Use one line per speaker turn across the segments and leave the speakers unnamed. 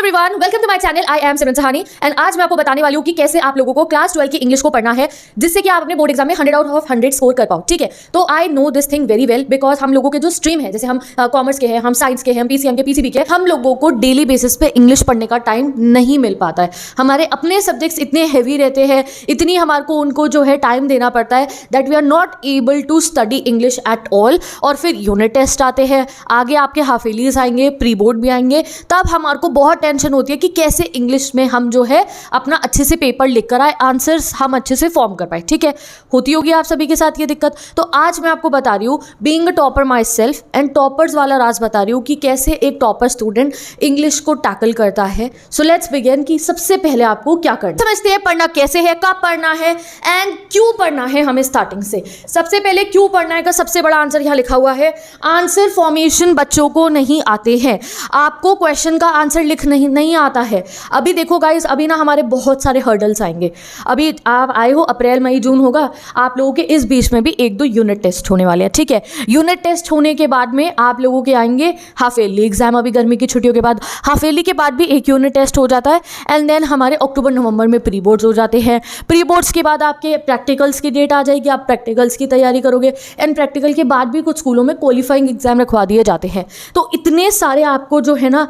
Everyone, welcome to my channel. I am Simran Sahani and आज मैं आपको बताने वाली हूँ कि कैसे आप लोगों को क्लास 12 की इंग्लिश को पढ़ना है जिससे कि आप अपने बोर्ड एग्जाम में 100 आउट ऑफ 100 स्कोर कर पाओ। ठीक है, तो I know this thing very well because हम लोगों के जो स्ट्रीम है, जैसे हम कॉमर्स के हैं, हम साइंस के हैं, हम पीसीएम के, पीसीबी के, हम लोगों को डेली बेसिस पे इंग्लिश पढ़ने का टाइम नहीं मिल पाता है। हमारे अपने सब्जेक्ट्स इतने हैवी रहते हैं, इतनी हमारे को उनको जो है टाइम देना पड़ता है that we are not able to study English at all. और फिर यूनिट टेस्ट आते हैं, आगे आपके हाफिलीज आएंगे, प्री बोर्ड भी आएंगे, तब हमारे को बहुत टेंशन होती है कि कैसे इंग्लिश में हम जो है अपना अच्छे से पेपर लिख कर आए, आंसर्स हम अच्छे से फॉर्म कर पाए। ठीक है, होती होगी आप सभी के साथ ये दिक्कत। तो आज मैं आपको बता रही हूँ, being a topper my self and toppers वाला राज बता रही हूँ कि कैसे एक टॉपर स्टूडेंट इंग्लिश को टैकल करता है। सो लेट्स बिगिन कि सबसे पहले आपको क्या करना समझते हैं, पढ़ना कैसे है, कब पढ़ना है एंड क्यों पढ़ना है हमें स्टार्टिंग से। सबसे पहले क्यों पढ़ना है का सबसे बड़ा आंसर यहाँ लिखा हुआ है, आंसर फॉर्मेशन बच्चों को नहीं आते हैं। आपको क्वेश्चन का आंसर लिख नहीं आता है। अभी देखो गाइस, अभी ना हमारे बहुत सारे हर्डल्स आएंगे। अभी आप आए हो, अप्रैल मई जून होगा, आप लोगों के इस बीच में भी 1-2 यूनिट टेस्ट होने वाले हैं। ठीक है, यूनिट टेस्ट होने के बाद में आप लोगों के आएंगे हाफ ईयरली एग्जाम। अभी गर्मी की छुट्टियों के बाद हाफ ईयरली के बाद भी एक यूनिट टेस्ट हो जाता है एंड देन हमारे अक्टूबर नवंबर में प्री बोर्ड्स हो जाते हैं। प्री बोर्ड्स के बाद आपके प्रैक्टिकल्स की डेट आ जाएगी, आप प्रैक्टिकल्स की तैयारी करोगे एंड प्रैक्टिकल के बाद भी कुछ स्कूलों में क्वालिफाइंग एग्जाम रखवा दिए जाते हैं। तो इतने सारे आपको जो है ना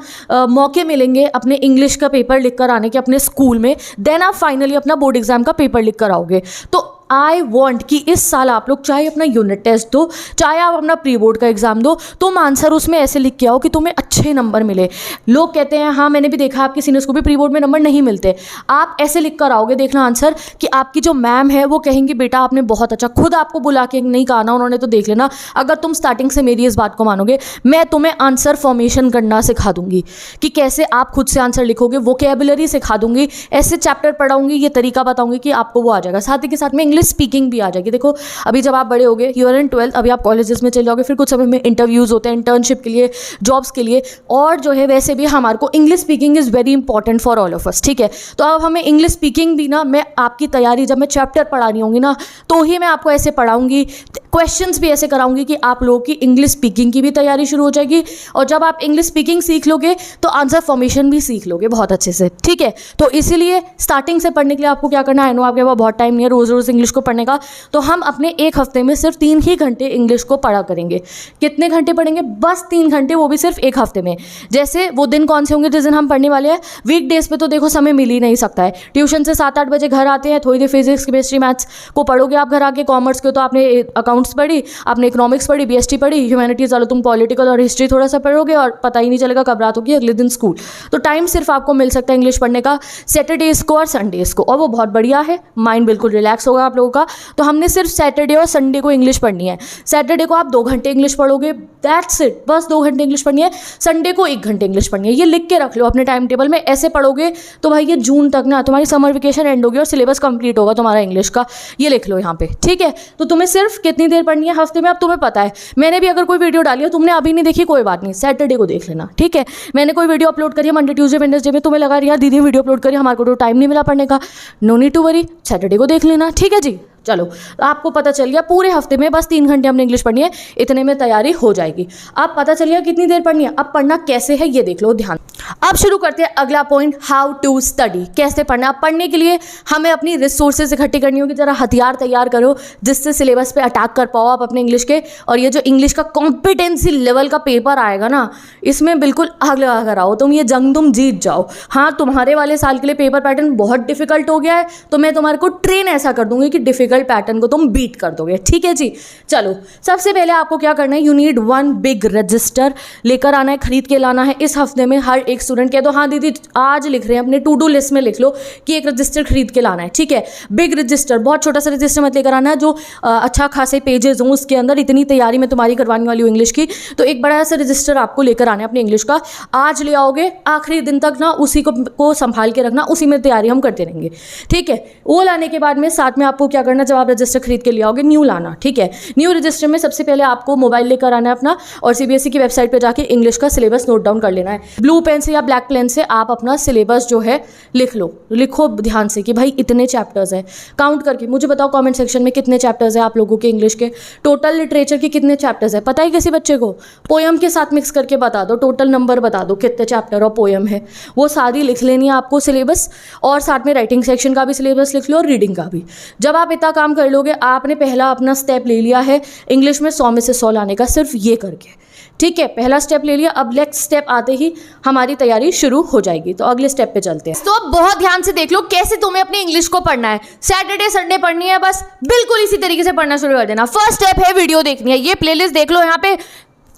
मौके मिलेंगे अपने इंग्लिश का पेपर लिख कर आने के अपने स्कूल में, देन आप फाइनली अपना बोर्ड एग्जाम का पेपर लिख कर आओगे। तो आई वॉन्ट कि इस साल आप लोग चाहे अपना यूनिट टेस्ट दो, चाहे आप अपना प्री बोर्ड का एग्जाम दो, तुम आंसर उसमें ऐसे लिख के आओ कि तुम्हें अच्छे नंबर मिले। लोग कहते हैं, हाँ मैंने भी देखा आपके सीनियर्स को भी प्री बोर्ड में नंबर नहीं मिलते। आप ऐसे लिख कर आओगे, देखना आंसर कि आपकी जो मैम है वो कहेंगी बेटा आपने बहुत अच्छा, खुद आपको बुला के नहीं कहा ना उन्होंने, तो देख लेना। अगर तुम स्टार्टिंग से मेरी इस बात को मानोगे, मैं तुम्हें आंसर फॉर्मेशन करना सिखा दूंगी कि कैसे आप खुद से आंसर लिखोगे, वोकैबुलरी सिखा दूंगी, ऐसे चैप्टर पढ़ाऊंगी, ये तरीका बताऊंगी कि आपको वो आ जाएगा। साथ ही के साथ में इंग्लिश स्पीकिंग भी आ जाएगी। देखो अभी जब आप बड़े होगे, यू आर इन 12th, अभी आप कॉलेजेस में चले जाओगे, फिर कुछ समय में इंटरव्यूज होते हैं इंटर्नशिप के लिए, जॉब्स के लिए, और जो है वैसे भी हमारे को English speaking is very important for all of us. ठीक है, तो अब हमें इंग्लिश स्पीकिंग भी ना, मैं आपकी तैयारी जब मैं चैप्टर पढ़ा रही होंगी ना, तो ही मैं आपको ऐसे पढ़ाऊंगी, क्वेश्चंस भी ऐसे कराऊंगी कि आप लोगों की इंग्लिश स्पीकिंग की भी तैयारी शुरू हो जाएगी। और जब आप इंग्लिश स्पीकिंग सीख लोगे तो आंसर फॉर्मेशन भी सीख लोगे बहुत अच्छे से। ठीक है, तो इसीलिए स्टार्टिंग से पढ़ने के लिए आपको क्या करना है, नो आपके पास बहुत टाइम नहीं है रोज़ रोज़ इंग्लिश को पढ़ने का, तो हम अपने एक हफ्ते में सिर्फ 3 ही घंटे इंग्लिश को पढ़ा करेंगे। कितने घंटे पढ़ेंगे? बस 3 घंटे, वो भी सिर्फ एक हफ्ते में। जैसे वो दिन कौन से होंगे जिस दिन हम पढ़ने वाले हैं? वीक डेज पे तो देखो समय मिल ही नहीं सकता है। ट्यूशन से 7-8 बजे घर आते हैं, थोड़ी देर फिजिक्स केमिस्ट्री मैथ्स को पढ़ोगे आप घर आके। कॉमर्स के तो आपने अकाउंट्स पढ़ी, आपने इकोनॉमिक्स पढ़ी, बीएसटी पढ़ी, ह्यूमैनिटीज वालों तुम पॉलिटिकल और हिस्ट्री थोड़ा सा पढ़ोगे और पता ही नहीं चलेगा कब रात होगी, अगले दिन स्कूल। तो टाइम सिर्फ आपको मिल सकता है इंग्लिश पढ़ने का सैटरडेज को और संडेज को, और वो बहुत बढ़िया है, माइंड बिल्कुल रिलैक्स होगा आप लोगों का। तो हमने सिर्फ सैटरडे और संडे को इंग्लिश पढ़नी है। सैटरडे को आप 2 घंटे इंग्लिश पढ़ोगे, दैट्स इट, बस 2 घंटे इंग्लिश पढ़नी है। संडे को 1 घंटे इंग्लिश पढ़नी है। ये लिख के रख लो अपने टाइम टेबल में। ऐसे पढ़ोगे तो भाई ये जून तक ना तुम्हारी समर वेकेशन एंड होगी और सिलेबस कंप्लीट होगा तुम्हारा इंग्लिश का। ये लिख लो यहाँ पे। ठीक है, तो तुम्हें सिर्फ कितनी देर पढ़नी है हफ्ते में, अब तुम्हें पता है। मैंने भी अगर कोई वीडियो डाली है, तुमने अभी नहीं देखी, कोई बात नहीं, सैटरडे को देख लेना। ठीक है, मैंने कोई वीडियो अपलोड करी है मंडे ट्यूसडे वेडनेसडे में, तुम्हें लगा यार दीदी वीडियो अपलोड करी, हमारे को तो टाइम नहीं मिला पढ़ने का, no need to worry, Saturday को देख लेना। ठीक है जी, चलो तो आपको पता चल गया पूरे हफ्ते में बस 3 घंटे हमने इंग्लिश पढ़नी है, इतने में तैयारी हो जाएगी। अब पता चल गया कितनी देर पढ़नी है। अब पढ़ना कैसे है ये देख लो ध्यान। अब शुरू करते हैं अगला पॉइंट, हाउ टू स्टडी, कैसे पढ़ना। अब पढ़ने के लिए हमें अपनी रिसोर्सेज इकट्ठी करनी होगी। जरा हथियार तैयार करो जिससे सिलेबस पे अटैक कर पाओ आप अपने इंग्लिश के। और ये जो इंग्लिश का कॉम्पिटेंसी लेवल का पेपर आएगा ना, इसमें बिल्कुल आग लगा कर आओ, तुम ये जंग तुम जीत जाओ। हाँ, तुम्हारे वाले साल के लिए पेपर पैटर्न बहुत डिफिकल्ट हो गया है, तो मैं तुम्हारे को ट्रेन ऐसा कर दूंगी कि डिफिकल्ट पैटर्न को तुम बीट कर दोगे। ठीक है जी, चलो सबसे पहले आपको क्या करना है, यू नीड 1 बिग रजिस्टर लेकर आना है, खरीद के लाना है। इस हफ्ते में हर एक स्टूडेंट कह दो, हाँ दीदी आज लिख रहे हैं, अपने टू डू लिस्ट में लिख लो कि एक रजिस्टर खरीद के लाना है। ठीक है, बिग रजिस्टर, बहुत छोटा सा रजिस्टर मत लेकर आना है, जो अच्छा खासे पेजेस हों उसके अंदर। इतनी तैयारी मैं तुम्हारी करवाने वाली हूँ इंग्लिश की, तो एक बड़ा सा रजिस्टर आपको लेकर आना है अपने इंग्लिश का। आज ले आओगे, आखिरी दिन तक ना उसी को संभाल के रखना, उसी में तैयारी हम करते रहेंगे। ठीक है, वो लाने के बाद में साथ में आपको क्या करना लेना जब आप रजिस्टर खरीद के ले आओगे, न्यू लाना, ठीक है। न्यू रजिस्टर में सबसे पहले आपको मोबाइल लेकर आना है अपना, और सीबीएसई की वेबसाइट पे जाके इंग्लिश का सिलेबस नोट डाउन कर लेना है। ब्लू पेन से या ब्लैक पेन से आप अपना सिलेबस जो है लिखो ध्यान से कि भाई इतने चैप्टर्स हैं, काउंट करके मुझे बताओ कमेंट सेक्शन में कितने चैप्टर्स हैं आप लोगों के इंग्लिश के। टोटल लिटरेचर के कितने चैप्टर्स हैं पता है किसी बच्चे को? पोयम के साथ मिक्स करके बता दो, टोटल नंबर बता दो कितने चैप्टर और पोयम है, वो सारी लिख लेनी है आपको सिलेबस, और साथ में राइटिंग सेक्शन का भी सिलेबस लिख लो और रीडिंग का भी। जब आप इतना काम कर लोगे, आपने पहला अपना स्टेप ले लिया है इंग्लिश में 100 में से 100 लाने का, सिर्फ ये करके, ठीक है। पहला स्टेप ले लिया, अब नेक्स्ट स्टेप आते ही हमारी तैयारी शुरू हो जाएगी। तो अगले स्टेप पे चलते हैं। तो अब बहुत ध्यान से देख लो कैसे तुम्हें अपनी इंग्लिश को पढ़ना है। सैटरडे संडे पढ़नी है, बस बिल्कुल इसी तरीके से पढ़ना शुरू कर देना। फर्स्ट स्टेप है वीडियो देखनी है। ये प्लेलिस्ट देख लो, यहाँ पे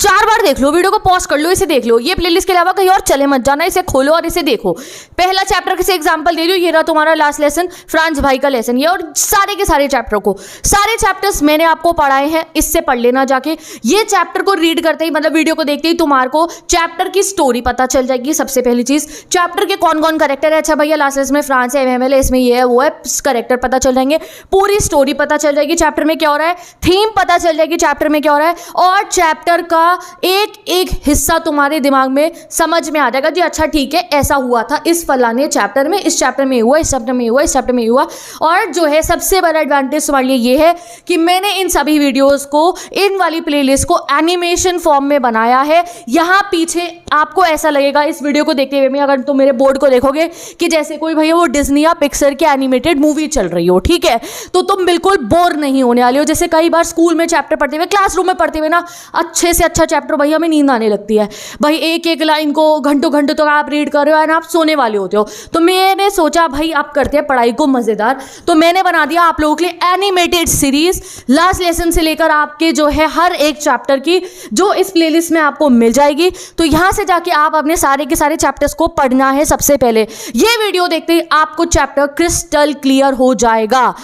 4 बार देख लो, वीडियो को पॉज कर लो, इसे देख लो। ये प्लेलिस्ट के अलावा कहीं और चले मत जाना, इसे खोलो और इसे देखो। पहला चैप्टर किसी एग्जांपल दे रही हूँ, ये रहा तुम्हारा लास्ट लेसन, फ्रांस भाई का लेसन ये, और सारे के सारे चैप्टर को, सारे चैप्टर्स मैंने आपको पढ़ाए हैं, इससे पढ़ लेना जाके। ये चैप्टर को रीड करते ही, मतलब वीडियो को देखते ही तुम्हारे को चैप्टर की स्टोरी पता चल जाएगी। सबसे पहली चीज, चैप्टर के कौन कौन करेक्टर है। अच्छा भैया लास्ट लेसन में फ्रांस है, एमएमएल है, इसमें ये है वो है, करेक्टर पता चल जाएंगे, पूरी स्टोरी पता चल जाएगी, चैप्टर में क्या हो रहा है, थीम पता चल जाएगी चैप्टर में क्या हो रहा है, और चैप्टर का एक हिस्सा तुम्हारे दिमाग में समझ में आ जाएगा जी, अच्छा ठीक है ऐसा हुआ था इस फलाने चैप्टर में, इस चैप्टर में हुआ, इस चैप्टर में हुआ, इस चैप्टर में हुआ। और जो है सबसे बड़ा एडवांटेज तुम्हारे लिए ये है कि मैंने इन सभी वीडियोस को, इन वाली प्लेलिस्ट को एनिमेशन फॉर्म में बनाया है। यहाँ पीछे आपको ऐसा लगेगा इस वीडियो को देखते हुए, अगर तुम मेरे बोर्ड को देखोगे, कि जैसे कोई भैया वो डिज्नी या पिक्सर की एनिमेटेड मूवी चल रही हो, ठीक है। तो तुम बिल्कुल बोर नहीं होने वाले हो। जैसे कई बार स्कूल में चैप्टर पढ़ते हुए, क्लासरूम में पढ़ते हुए ना, अच्छे से अच्छा चैप्टर भैया में नींद आने लगती है भाई, एक एक लाइन को घंटों घंटों तक आप रीड कर रहे हो और आप सोने वाले होते हो। तो मैंने सोचा भाई आप करते हैं पढ़ाई को मजेदार, तो मैंने बना दिया आप लोगों के लिए एनिमेटेड सीरीज, लास्ट लेसन से लेकर आपके जो है हर एक चैप्टर की, जो इस प्लेलिस्ट में आपको मिल जाएगी। तो यहां से जाके आप अपने सारे के सारे चैप्टर्स को पढ़ना है। सबसे पहले ये वीडियो देखते ही आपको चैप्टर क्रिस्टल क्लियर हो जाएगा।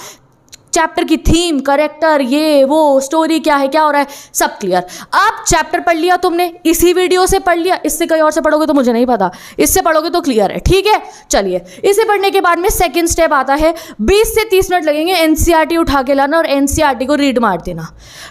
चैप्टर की थीम, करेक्टर, ये वो, स्टोरी क्या है, क्या हो रहा है, सब क्लियर। अब चैप्टर पढ़ लिया तुमने, इसी वीडियो से पढ़ लिया, इससे कहीं और से पढ़ोगे तो मुझे नहीं पता, इससे पढ़ोगे तो क्लियर है, ठीक है। चलिए, इसे पढ़ने के बाद में सेकंड स्टेप आता है, 20 से 30 मिनट लगेंगे एनसीईआरटी उठा के लाना और एनसीईआरटी को रीड मार देना,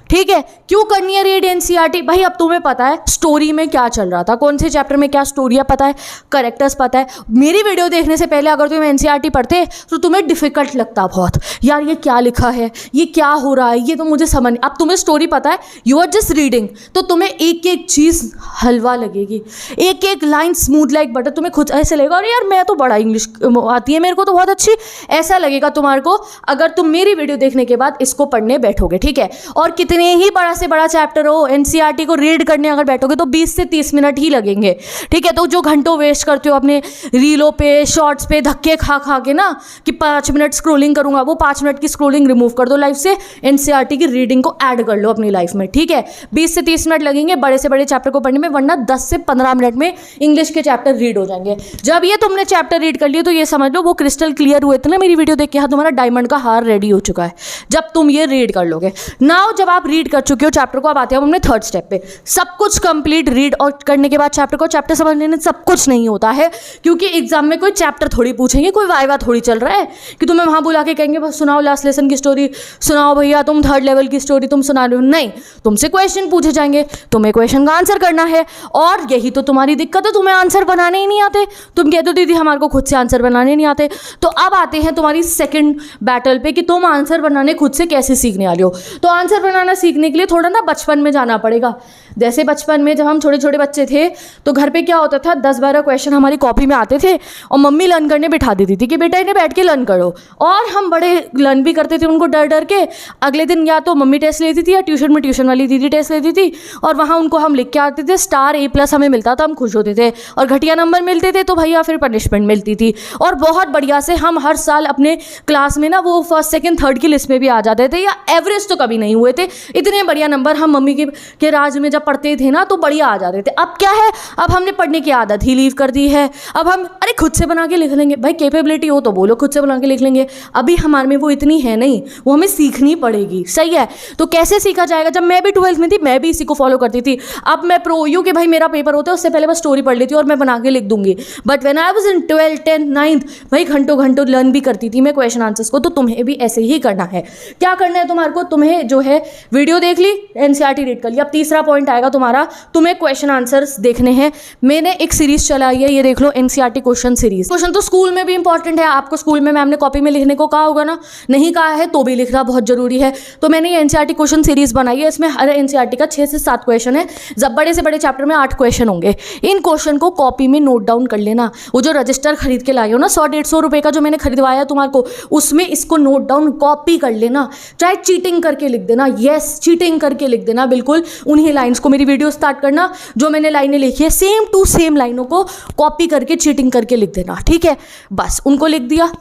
ठीक है। क्यों करनी है रीड एनसीईआरटी? भाई अब तुम्हें पता है स्टोरी में क्या चल रहा था, कौन से चैप्टर में क्या स्टोरी है पता है, करेक्टर्स पता है। मेरी वीडियो देखने से पहले अगर तुम एनसीईआरटी पढ़ते तो तुम्हें डिफिकल्ट लगता बहुत, यार ये क्या लिखा है, ये क्या हो रहा है, ये तो मुझे समझ नहीं। अब तुम्हें स्टोरी पता है, यू आर जस्ट रीडिंग, तो तुम्हें एक एक चीज हलवा लगेगी, एक एक लाइन स्मूथ लाइक बटर। तुम्हें खुद ऐसे लगेगा अरे यार मैं तो बड़ा इंग्लिश आती है मेरे को तो बहुत अच्छी, ऐसा लगेगा तुम्हारे को अगर तुम मेरी वीडियो देखने के बाद इसको पढ़ने बैठोगे, ठीक है। और कितने ही बड़ा से बड़ा चैप्टर हो, एनसीईआरटी को रीड करने अगर बैठोगे तो 20 से 30 मिनट ही लगेंगे, ठीक है। तो जो घंटों वेस्ट करते हो अपने रीलों पे, शॉर्ट्स पे धक्के खा खा के ना, कि 5 मिनट स्क्रोलिंग करूंगा, वो 5 मिनट की स्क्रोलिंग रिमूव कर दो लाइफ से, एनसीईआरटी की रीडिंग को ऐड कर लो अपनी लाइफ में, ठीक है। 20 से 30 मिनट लगेंगे बड़े से बड़े चैप्टर को पढ़ने में, वरना 10 से 15 मिनट में इंग्लिश के चैप्टर रीड हो जाएंगे। जब ये तुमने चैप्टर रीड कर लिए तो ये समझ लो वो क्रिस्टल क्लियर हुए थे ना मेरी वीडियो देख के, हाँ तुम्हारा डायमंड का हार रेडी हो चुका है जब तुम ये रीड कर लोगे। नाउ जब आप रीड कर चुके हो चैप्टर को, अब आते हैं हमने थर्ड स्टेप पे। सब कुछ कंप्लीट रीड और करने के बाद चैप्टर समझ लेने सब कुछ नहीं होता है, क्योंकि एग्जाम में कोई चैप्टर थोड़ी पूछेंगे, कोई वाइवा थोड़ी चल रहा है कि तुम्हें वहां बुला के कहेंगे बस सुनाओ लास्ट लेसन की स्टोरी, सुनाओ भैया तुम 3rd लेवल की स्टोरी तुम सुना रहे हो। नहीं, तुमसे क्वेश्चन पूछे जाएंगे, तुम्हें क्वेश्चन का आंसर करना है। और यही तो तुम्हारी दिक्कत है, तुम्हें आंसर बनाने ही नहीं आते। तुम कहते हो दीदी हमारे को खुद से आंसर बनाने नहीं आते। तो अब आते हैं तुम्हारी सेकंड बैटल पे कि तुम आंसर बनाने खुद से कैसे सीखने वाले हो। तो आंसर बनाना सीखने के लिए थोड़ा ना बचपन में जाना पड़ेगा। जैसे बचपन में जब हम छोटे छोटे बच्चे थे तो घर पे क्या होता था, 10-12 क्वेश्चन हमारी कॉपी में आते थे और मम्मी लर्न करने बिठा देती थी कि बेटा इन्हें बैठ के लर्न करो, और हम बड़े लर्न भी करते थे उनको डर डर के। अगले दिन या तो मम्मी टेस्ट लेती थी या ट्यूशन में ट्यूशन वाली दीदी टेस्ट लेती थी, और वहाँ उनको हम लिख के आते थे, स्टार A+ हमें मिलता था, हम खुश होते थे। और घटिया नंबर मिलते थे तो भैया फिर पनिशमेंट मिलती थी। और बहुत बढ़िया से हम हर साल अपने क्लास में ना वो 1st, 2nd, 3rd की लिस्ट में भी आ जाते थे, या एवरेज तो कभी नहीं हुए थे। इतने बढ़िया नंबर हम मम्मी के राज में जब पढ़ते थे ना तो बढ़िया आ जाते थे। अब क्या है, अब हमने पढ़ने की आदत ही लीव कर दी है। अब हम अरे खुद से बना के लिख लेंगे, भाई कैपेबिलिटी हो तो बोलो खुद से बना के लिख लेंगे। अभी हमारे में वो इतनी है नहीं, वो हमें सीखनी पड़ेगी। सही है, तो कैसे सीखा जाएगा? जब मैं भी 12th में थी मैं भी इसी को फॉलो करती थी। अब मैं प्रो यू कि भाई मेरा पेपर होता है उससे पहले बस स्टोरी पढ़ लेती हूँ और मैं बना के लिख दूंगी। But when I was in 12th 10th 9th भाई घंटों घंटों लर्न भी करती थी मैं क्वेश्चन आंसर्स को। तो तुम्हें भी ऐसे ही करना है। क्या करना है तुम्हारे को? तुम्हें जो है वीडियो देख ली, एनसीईआरटी रीड कर लिया। अब तीसरा पॉइंट आएगा तुम्हारा, तुम्हें क्वेश्चन आंसर्स देखने हैं। मैंने एक सीरीज चलाई है, ये देख लो, एनसीईआरटी क्वेश्चन सीरीज। क्वेश्चन तो स्कूल में भी इंपॉर्टेंट है, आपको स्कूल में मैम ने कॉपी में लिखने को कहा होगा ना, नहीं कहा है तो भी लिखना बहुत जरूरी है। तो मैंने ये एनसीईआरटी क्वेश्चन सीरीज बनाई है। इसमें हर एनसीईआरटी का 6 से 7 क्वेश्चन है। जब बड़े से बड़े चैप्टर में 8 क्वेश्चन होंगे। इन क्वेश्चन को कॉपी में नोट डाउन कर लेना। वो जो रजिस्टर खरीद के लाई हो ना 100-150 रुपए का जो मैंने खरीदवाया तुम्हारे को, उसमें इसको नोट डाउन कॉपी कर लेना। चाहे चीटिंग करके लिख देना, यस चीटिंग करके लिख देना बिल्कुल। उन्हीं लाइंस को, मेरी वीडियो स्टार्ट करना, जो मैंने लाइनें लिखी है सेम टू सेम लाइनों को कॉपी करके चीटिंग करके लिख देना। ठीक है, बस उनको लिख दिया।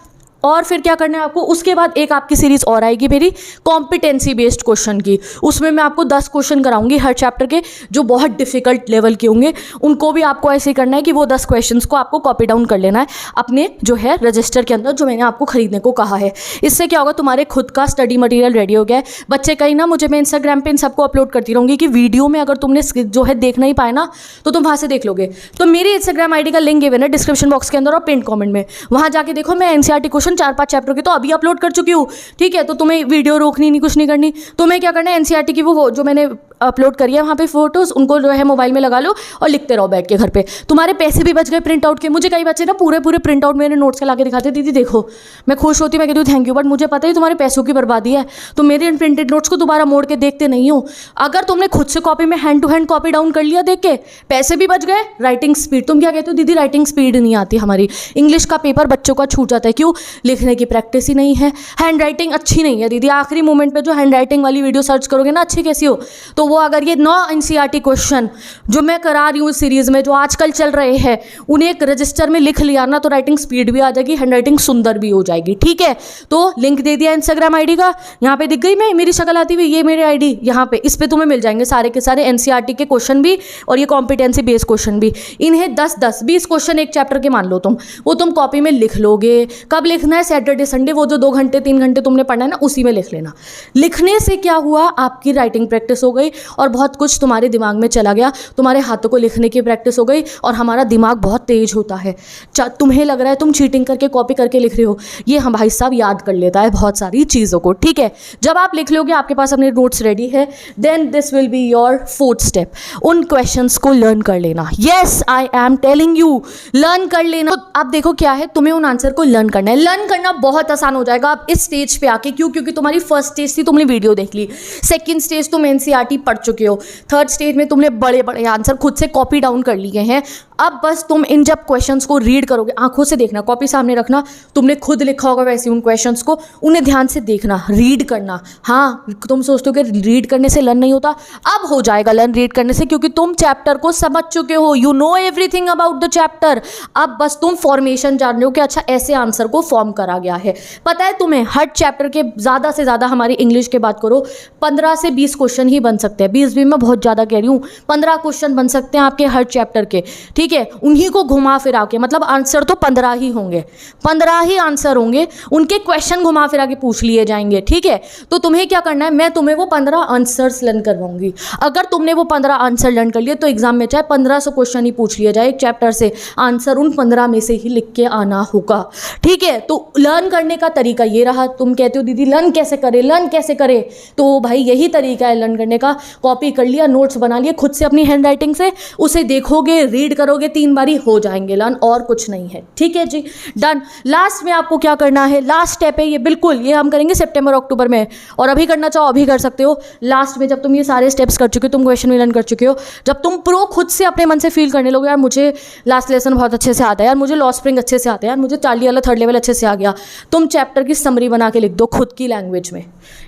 और फिर क्या करना है आपको? उसके बाद एक आपकी सीरीज और आएगी मेरी कॉम्पिटेंसी बेस्ड क्वेश्चन की। उसमें मैं आपको 10 क्वेश्चन कराऊंगी हर चैप्टर के, जो बहुत डिफिकल्ट लेवल के होंगे। उनको भी आपको ऐसे ही करना है कि वो 10 क्वेश्चंस को आपको कॉपी डाउन कर लेना है अपने जो है रजिस्टर के अंदर, जो मैंने आपको खरीदने को कहा है। इससे क्या होगा, तुम्हारे खुद का स्टडी मटेरियल रेडी हो गया है। बच्चे कहीं ना, मुझे मैं इंस्टाग्राम पे इन सबको अपलोड करती रहूँगी कि वीडियो में अगर तुमने जो है देख नहीं पाए ना तो तुम वहाँ से देख लोगे। तो मेरी इंस्टाग्राम आईडी का लिंक गिवन है डिस्क्रिप्शन बॉक्स के अंदर और पिन कमेंट में, वहाँ जाके देखो। मैं एनसीईआरटी क्वेश्चन 4-5 चैप्टर के तो अभी अपलोड कर चुकी हूँ। ठीक है, तो तुम्हें वीडियो रोकनी नहीं, कुछ नहीं करनी। तुम्हें क्या करना है, एनसीईआरटी की वो जो मैंने अपलोड करी है वहाँ पे फोटोज, उनको जो है मोबाइल में लगा लो और लिखते रहो बैठ के घर पे। तुम्हारे पैसे भी बच गए प्रिंट आउट के। मुझे कई बच्चे ना पूरे प्रिंट आउट मेरे नोट्स के ला के दिखाते, दीदी देखो। मैं खुश होती, मैं कहती हूँ थैंक यू, बट मुझे पता है तुम्हारे पैसों की बर्बादी है। तो मेरे इन प्रिंटेड नोट्स को दोबारा मोड़ के देखते नहीं हो। अगर तुमने खुद से कॉपी में hand to hand copy down कर लिया देख के, पैसे भी बच गए, राइटिंग स्पीड। तुम क्या कहते हो, दीदी राइटिंग स्पीड नहीं आती हमारी, इंग्लिश का पेपर बच्चों का छूट जाता है। क्यों? लिखने की प्रैक्टिस ही नहीं है, हैंड राइटिंग अच्छी नहीं है। दीदी आखिरी मोमेंट पे जो हैंड राइटिंग वाली वीडियो सर्च करोगे ना अच्छी कैसी हो, तो वो अगर ये 9 एनसीईआरटी क्वेश्चन जो मैं करा रही हूँ इस सीरीज में, जो आजकल चल रहे हैं, उन्हें एक रजिस्टर में लिख लिया ना तो राइटिंग स्पीड भी आ जाएगी, हैंड राइटिंग सुंदर भी हो जाएगी। ठीक है, तो लिंक दे दिया इंस्टाग्राम आईडी का, यहाँ पे दिख गई मैं मेरी शक्ल आती हुई, ये मेरी आईडी यहाँ पे, इस पे तुम्हें मिल जाएंगे सारे के सारे एनसीईआरटी के क्वेश्चन भी और ये कॉम्पिटेंसी बेस्ड क्वेश्चन भी। इन्हें 10-20 क्वेश्चन एक चैप्टर के मान लो तुम, वो तुम कॉपी में लिख लोगे। कब लिखना है? सैटरडे संडे, वो जो 2 घंटे 3 घंटे तुमने पढ़ना है ना उसी में लिख लेना। लिखने से क्या हुआ, आपकी राइटिंग प्रैक्टिस हो गई और बहुत कुछ तुम्हारे दिमाग में चला गया, तुम्हारे हाथों को लिखने की प्रैक्टिस हो गई और हमारा दिमाग बहुत तेज होता है। तुम्हें लग रहा है तुम चीटिंग करके कॉपी करके लिख रहे हो, ये हम भाई साहब याद कर लेता है बहुत सारी चीज़ों को। ठीक है, जब आप लिख लोगे, आपके पास अपने नोट्स रेडी है, then this will be your 4th step, उन क्वेश्चंस को लर्न कर लेना। Yes I am telling you, learn कर लेना। तो आप देखो क्या है, तुम्हें उन आंसर को लर्न करना है। लर्न करना बहुत आसान हो जाएगा आप इस स्टेज पे आके। क्यों? क्योंकि तुम्हारी फर्स्ट स्टेज थी, तुमने वीडियो देख ली। सेकंड स्टेज तुम एनसीईआरटी पढ़ चुके हो। थर्ड स्टेज में तुमने बड़े बड़े आंसर खुद से कॉपी डाउन कर लिए हैं। अब बस तुम इन जब क्वेश्चंस को रीड करोगे, आंखों से देखना, कॉपी सामने रखना, तुमने खुद लिखा होगा वैसे उन क्वेश्चंस को, उन्हें ध्यान से देखना, रीड करना। हाँ, तुम सोचते हो कि रीड करने से लर्न नहीं होता, अब हो जाएगा लर्न रीड करने से, क्योंकि तुम चैप्टर को समझ चुके हो, you know everything about the chapter. अब बस तुम फॉर्मेशन जान रहे हो कि अच्छा ऐसे आंसर को फॉर्म करा गया है। पता है तुम्हें, हर चैप्टर के ज़्यादा से ज़्यादा, हमारी इंग्लिश की बात करो, 15 से 20 क्वेश्चन ही बन सकते हैं। 20 भी मैं बहुत ज़्यादा कह रही हूँ, 15 क्वेश्चन बन सकते हैं आपके हर चैप्टर के। ठीक है, उन्हीं को घुमा फिरा के, मतलब आंसर तो 15 ही होंगे, 15 ही आंसर होंगे, उनके क्वेश्चन घुमा फिरा के पूछ लिए जाएंगे। ठीक है, तो तुम्हें क्या करना है, मैं तुम्हें वो 15 आंसर्स लर्न करवाऊंगी। अगर तुमने वो 15 आंसर लर्न कर लिए तो एग्जाम में चाहे 1500 क्वेश्चन ही पूछ लिया जाए एक चैप्टर से, आंसर उन 15 में से ही लिख के आना होगा। ठीक है, तो लर्न करने का तरीका ये रहा। तुम कहते हो दीदी लर्न कैसे करे, लर्न कैसे करे, तो भाई यही तरीका है लर्न करने का। कॉपी कर लिया, नोट्स बना लिए खुद से अपनी हैंड राइटिंग से, उसे देखोगे, रीड करोगे, 3 बारी हो जाएंगे लर्न, और कुछ नहीं है। ठीक है जी, डन। लास्ट में आपको क्या करना है, लास्ट स्टेप है ये, बिल्कुल ये हम करेंगे सितंबर अक्टूबर में, और अभी करना चाहो अभी कर सकते हो। लास्ट में जब तुम ये सारे स्टेप्स कर चुके हो, तुम क्वेश्चन भी लर्न कर चुके हो, जब तुम प्रो खुद से अपने मन से फील करने लोगे, यार मुझे लास्ट लेसन बहुत अच्छे से आता है, यार मुझे लॉ स्प्रिंग अच्छे से आता है, यार मुझे चार्ली वाला 3rd लेवल अच्छे से आ गया, तुम चैप्टर की समरी बना के लिख दो खुद की लैंग्वेज में।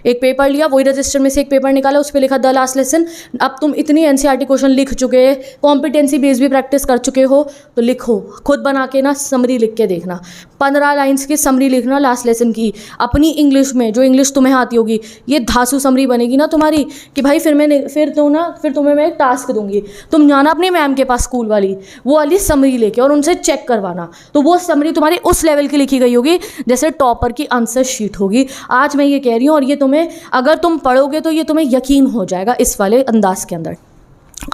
एक पेपर लिया, वही रजिस्टर में से एक पेपर निकाला, उस पर लिखा द लास्ट लेसन। अब तुम इतनी एनसीईआरटी क्वेश्चन लिख चुके, कॉम्पिटेंसी बेस भी प्रैक्टिस कर चुके हो, तो लिखो खुद बना के ना समरी लिख के देखना। 15 लाइन्स की समरी लिखना लास्ट लेसन की अपनी इंग्लिश में, जो इंग्लिश तुम्हें आती होगी। ये धांसू समरी बनेगी ना तुम्हारी कि भाई फिर तुम्हें मैं एक टास्क दूंगी, तुम जाना अपनी मैम के पास स्कूल वाली, वो वाली समरी लेके और उनसे चेक करवाना। तो वो समरी तुम्हारी उस लेवल की लिखी गई होगी जैसे टॉपर की आंसर शीट होगी। आज मैं ये कह रही हूँ, और ये तुम्हें अगर तुम पढ़ोगे तो ये तुम्हें यकीन हो जाएगा इस वाले अंदाज के अंदर।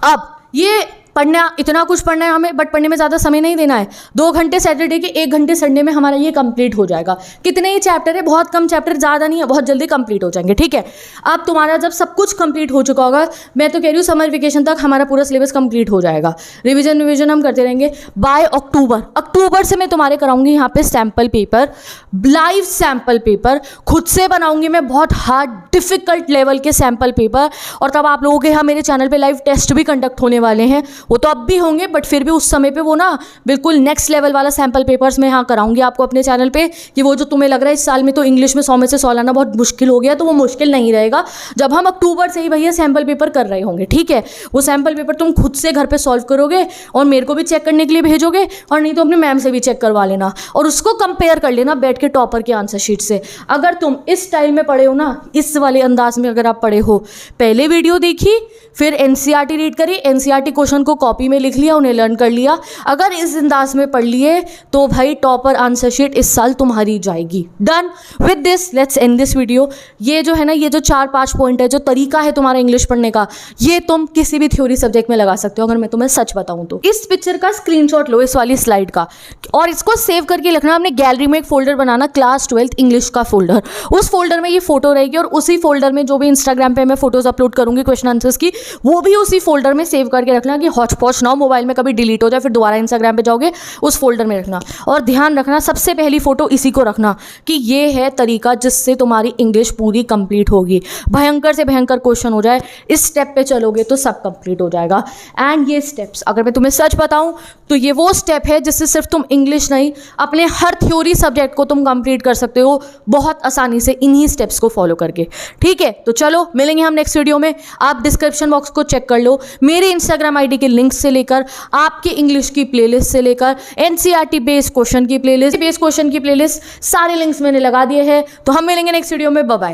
अब ये पढ़ना, इतना कुछ पढ़ना है हमें, बट पढ़ने में ज़्यादा समय नहीं देना है। 2 घंटे सैटरडे के, 1 घंटे संडे में हमारा ये कंप्लीट हो जाएगा। कितने ही चैप्टर है, बहुत कम चैप्टर, ज़्यादा नहीं है, बहुत जल्दी कंप्लीट हो जाएंगे, ठीक है। अब तुम्हारा जब सब कुछ कंप्लीट हो चुका होगा, मैं तो कह रही हूँ समर वेकेशन तक हमारा पूरा सिलेबस कंप्लीट हो जाएगा। रिविजन हम करते रहेंगे बाय अक्टूबर से मैं तुम्हारे कराऊंगी यहाँ पे sample paper, live sample paper खुद से बनाऊंगी मैं, बहुत हार्ड डिफिकल्ट लेवल के सैम्पल पेपर। और तब आप लोगों के यहाँ मेरे चैनल पे लाइव टेस्ट भी कंडक्ट होने वाले हैं, वो तो अब भी होंगे, बट फिर भी उस समय पे वो ना बिल्कुल नेक्स्ट लेवल वाला सैम्पल पेपर्स मैं यहाँ कराऊंगी आपको अपने चैनल पे। कि वो जो तुम्हें लग रहा है इस साल में तो इंग्लिश में 100 में से 100 लाना बहुत मुश्किल हो गया, तो वो मुश्किल नहीं रहेगा जब हम अक्टूबर से ही भैया सैम्पल पेपर कर रहे होंगे, ठीक है। वो सैम्पल पेपर तुम खुद से घर पर सॉल्व करोगे और मेरे को भी चेक करने के लिए भेजोगे, और नहीं तो अपने मैम से भी चेक करवा लेना और उसको कंपेयर कर लेना बैठ के टॉपर के आंसर शीट से। अगर तुम इस स्टाइल में पढ़े हो ना, इस वाले अंदाज में अगर आप पढ़े हो, पहले वीडियो देखी, फिर एनसीईआरटी रीड करी, एनसीईआरटी क्वेश्चन को कॉपी में लिख लिया, उन्हें लर्न कर लिया, अगर इस अंदाज में पढ़ लिए तो भाई टॉपर आंसर शीट इस साल तुम्हारी जाएगी। Done with this, let's end this video. ये जो है ना, ये जो 4-5 पॉइंट है, जो तरीका है तुम्हारा इंग्लिश पढ़ने का, ये तुम किसी भी थ्योरी सब्जेक्ट में लगा सकते हो अगर मैं तुम्हें सच बताऊं तो। इस पिक्चर का स्क्रीनशॉट लो, इस वाली स्लाइड का, और इसको सेव करके रखना अपने गैलरी में। एक फोल्डर बनाना, क्लास 12th इंग्लिश का फोल्डर, उस फोल्डर में ये फोटो रहेगी, और उसी फोल्डर में जो भी इंस्टाग्राम पे मैं फोटोज अपलोड करूंगी क्वेश्चन आंसर्स की, वो भी उसी फोल्डर में सेव करके रखना कि हॉच पॉच ना हो, मोबाइल में कभी डिलीट हो जाए, फिर दोबारा इंस्टाग्राम पे जाओगे, उस फोल्डर में रखना। और ध्यान रखना, सबसे पहली फोटो इसी को रखना कि ये है तरीका जिससे तुम्हारी इंग्लिश पूरी कंप्लीट होगी। भयंकर से भयंकर क्वेश्चन हो जाए, इस स्टेप पे चलोगे तो सब कंप्लीट हो जाएगा। एंड ये स्टेप्स अगर मैं तुम्हें सच बताऊं तो ये वो स्टेप है जिससे सिर्फ तुम इंग्लिश नहीं, अपने हर थ्योरी सब्जेक्ट को तुम कंप्लीट कर सकते हो बहुत आसानी से इन्हीं स्टेप्स को फॉलो करके, ठीक है। तो चलो मिलेंगे हम नेक्स्ट वीडियो में। आप डिस्क्रिप्शन बॉक्स को चेक कर लो, मेरे इंस्टाग्राम आईडी के लिंक से लेकर आपके इंग्लिश की प्लेलिस्ट से लेकर एनसीईआरटी बेस्ड क्वेश्चन की प्लेलिस्ट, सारे लिंक्स मैंने लगा दिए हैं। तो हम मिलेंगे नेक्स्ट वीडियो में, बाय बाय।